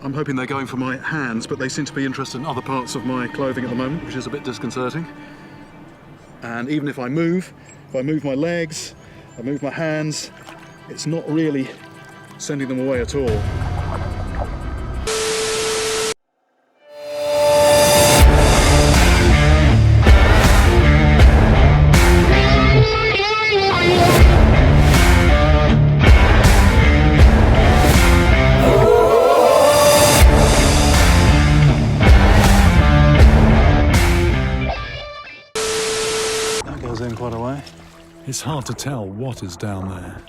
I'm hoping they're going for my hands, but they seem to be interested in other parts of my clothing at the moment, which is a bit disconcerting. And even if I move my legs, I move my hands, it's not really sending them away at all. In quite a way. It's hard to tell what is down there.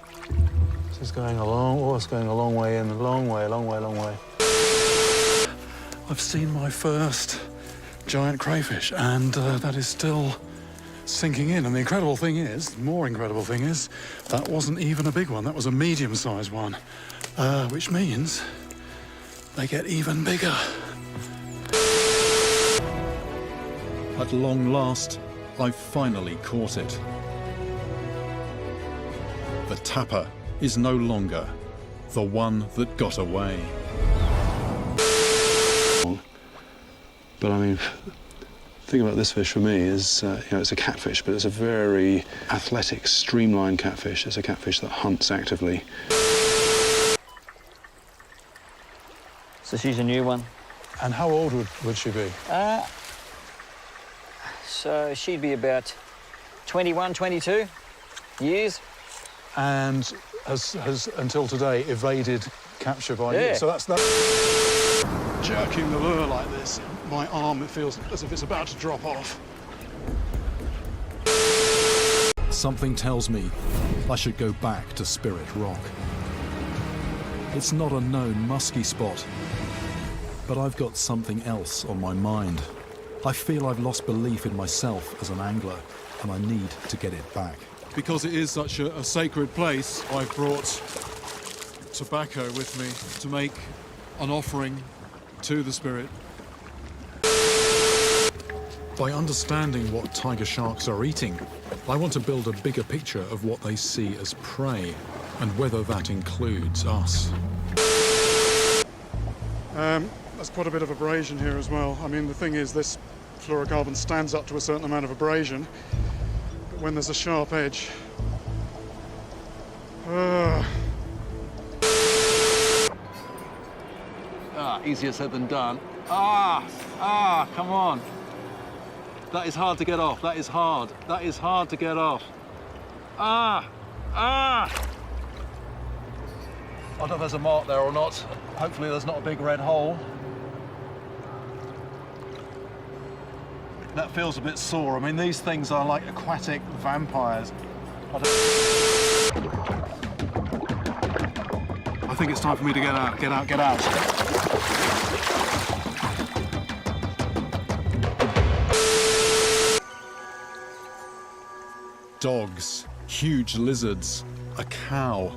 This is going along, oh, it's going a long way in, a long way. I've seen my first giant crayfish, and that is still sinking in. And the incredible thing is, that wasn't even a big one. That was a medium-sized one, which means they get even bigger. At long last, I've finally caught it. The tapper is no longer the one that got away. But I mean, the thing about this fish for me is, it's a catfish, but it's a very athletic, streamlined catfish. It's a catfish that hunts actively. So she's a new one. And how old would she be? So she'd be about 21, 22 years. And has until today evaded capture by you. So that's that. Jerking the lure like this, my arm, it feels as if it's about to drop off. Something tells me I should go back to Spirit Rock. It's not a known musky spot, but I've got something else on my mind. I feel I've lost belief in myself as an angler, and I need to get it back. Because it is such a sacred place, I've brought tobacco with me to make an offering to the spirit. By understanding what tiger sharks are eating, I want to build a bigger picture of what they see as prey, and whether that includes us. There's quite a bit of abrasion here as well. I mean, the thing is, this fluorocarbon stands up to a certain amount of abrasion, but when there's a sharp edge... Easier said than done. Come on. That is hard to get off. That is hard. That is hard to get off. I don't know if there's a mark there or not. Hopefully there's not a big red hole. That feels a bit sore. I mean, these things are like aquatic vampires. I think it's time for me to get out, get out. Dogs, huge lizards, a cow.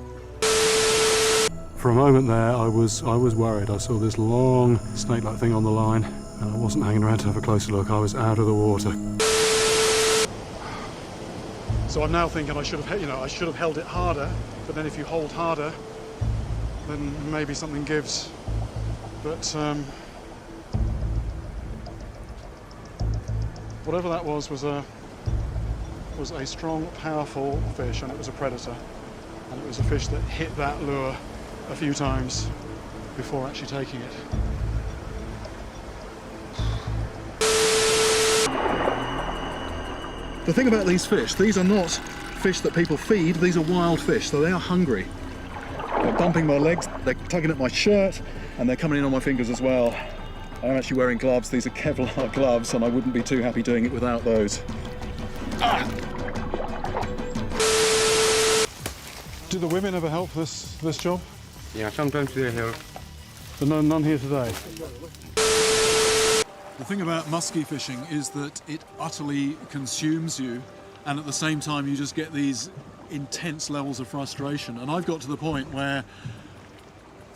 For a moment there, I was worried. I saw this long snake-like thing on the line, and I wasn't hanging around to have a closer look. I was out of the water. So I'm now thinking I should have held it harder. But then if you hold harder, then maybe something gives. But whatever that was a strong, powerful fish, and it was a predator. And it was a fish that hit that lure a few times before actually taking it. The thing about these fish, these are not fish that people feed, these are wild fish, so they are hungry. They're bumping my legs, they're tugging at my shirt, and they're coming in on my fingers as well. I'm actually wearing gloves, these are Kevlar gloves, and I wouldn't be too happy doing it without those. Do the women ever help this job? Yeah, sometimes they help. But none here today. The thing about musky fishing is that it utterly consumes you, and at the same time you just get these intense levels of frustration. And I've got to the point where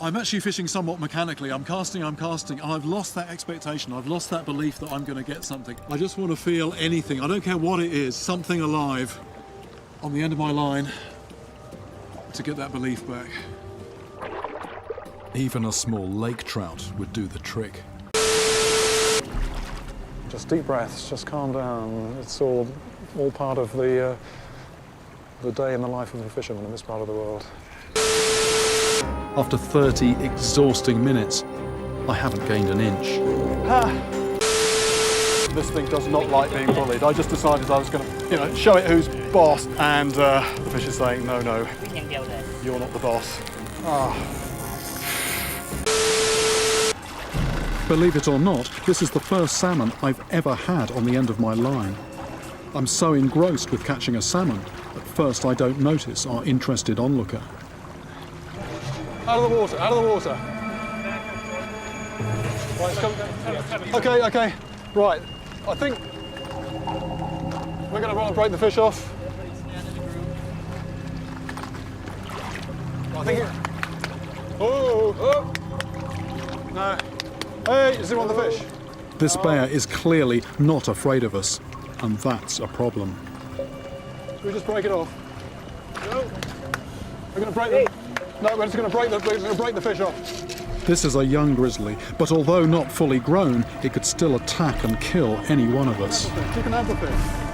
I'm actually fishing somewhat mechanically. I'm casting, and I've lost that expectation. I've lost that belief that I'm going to get something. I just want to feel anything. I don't care what it is, something alive on the end of my line to get that belief back. Even a small lake trout would do the trick. Just deep breaths, just calm down. It's all part of the day in the life of a fisherman in this part of the world. After 30 exhausting minutes, I haven't gained an inch. This thing does not like being bullied. I just decided I was going to, show it who's boss, and the fish is saying, no, you're not the boss. Believe it or not, this is the first salmon I've ever had on the end of my line. I'm so engrossed with catching a salmon, at first I don't notice our interested onlooker. Out of the water, out of the water. Right, it's coming. Okay. Right, I think we're going to want to break the fish off. I think it... Oh! No. Hey, is he on the fish? This bear is clearly not afraid of us, and that's a problem. Should we just break it off? No. We're going to break the... No, we're just going to break the fish off. This is a young grizzly, but although not fully grown, it could still attack and kill any one of us. You can have the fish.